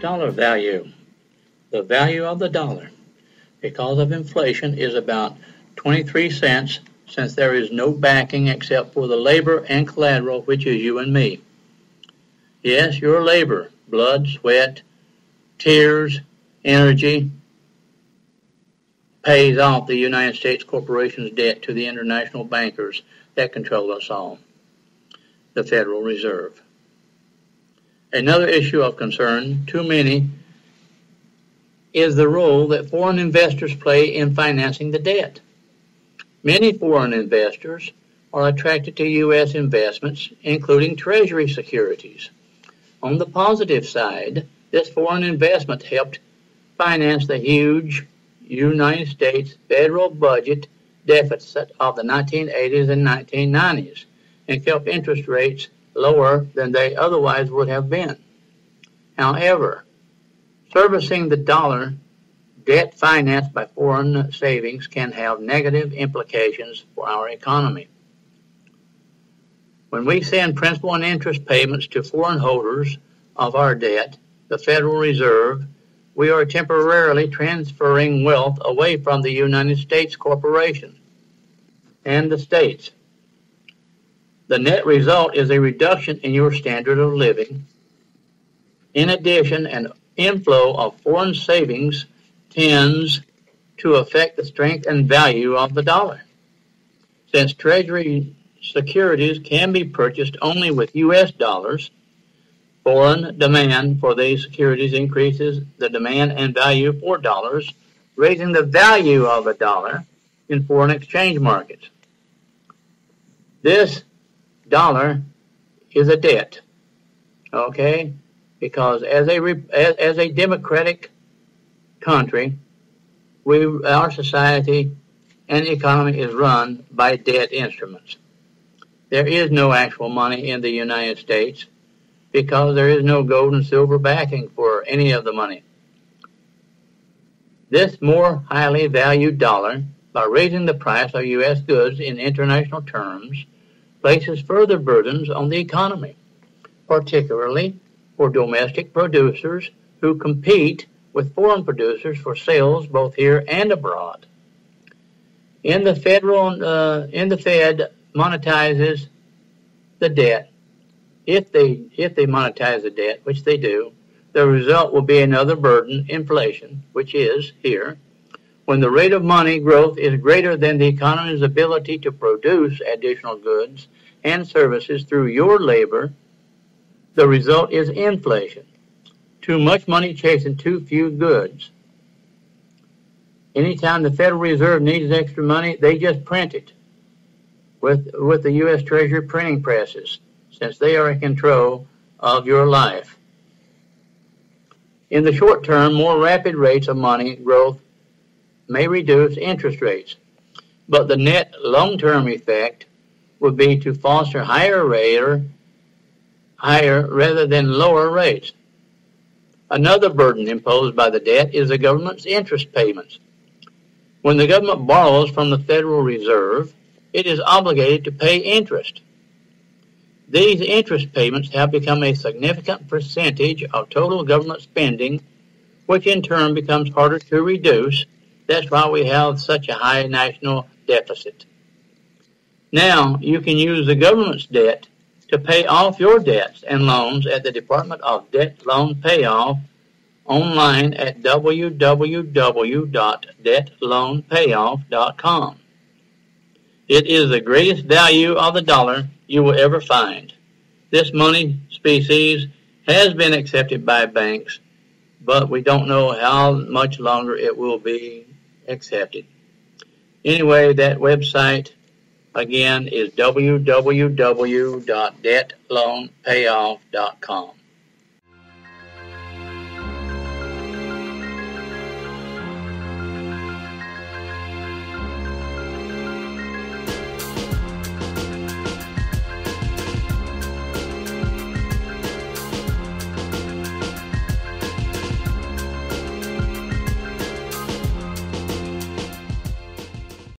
Dollar value. The value of the dollar, because of inflation, is about 23 cents since there is no backing except for the labor and collateral, which is you and me. Yes, your labor, blood, sweat, tears, energy, pays off the United States corporation's debt to the international bankers that control us all, the Federal Reserve. Another issue of concern to many is the role that foreign investors play in financing the debt. Many foreign investors are attracted to U.S. investments, including Treasury securities. On the positive side, this foreign investment helped finance the huge United States federal budget deficit of the 1980s and 1990s and kept interest rates lower than they otherwise would have been. However, servicing the dollar debt financed by foreign savings can have negative implications for our economy. When we send principal and interest payments to foreign holders of our debt, the Federal Reserve, we are temporarily transferring wealth away from the United States corporation and the states. The net result is a reduction in your standard of living. In addition, an inflow of foreign savings tends to affect the strength and value of the dollar. Since Treasury securities can be purchased only with U.S. dollars, foreign demand for these securities increases the demand and value for dollars, raising the value of a dollar in foreign exchange markets. This dollar is a debt, okay? Because as a democratic country, our society and economy is run by debt instruments. There is no actual money in the United States because there is no gold and silver backing for any of the money. This more highly valued dollar, by raising the price of U.S. goods in international terms, places further burdens on the economy, particularly for domestic producers who compete with foreign producers for sales both here and abroad. In the Fed monetizes the debt. If they monetize the debt, which they do, the result will be another burden, inflation, which is here. When the rate of money growth is greater than the economy's ability to produce additional goods and services through your labor, the result is inflation. Too much money chasing too few goods. Anytime the Federal Reserve needs extra money, they just print it with the U.S. Treasury printing presses, since they are in control of your life. In the short term, more rapid rates of money growth may reduce interest rates, but the net long-term effect would be to foster higher rather than lower rates. Another burden imposed by the debt is the government's interest payments. When the government borrows from the Federal Reserve, it is obligated to pay interest. These interest payments have become a significant percentage of total government spending, which in turn becomes harder to reduce. That's why we have such a high national deficit. Now, you can use the government's debt to pay off your debts and loans at the Department of Debt Loan Payoff online at www.debtloanpayoff.com. It is the greatest value of the dollar you will ever find. This money species has been accepted by banks, but we don't know how much longer it will be accepted. Anyway, that website again is www.debtloanpayoff.com.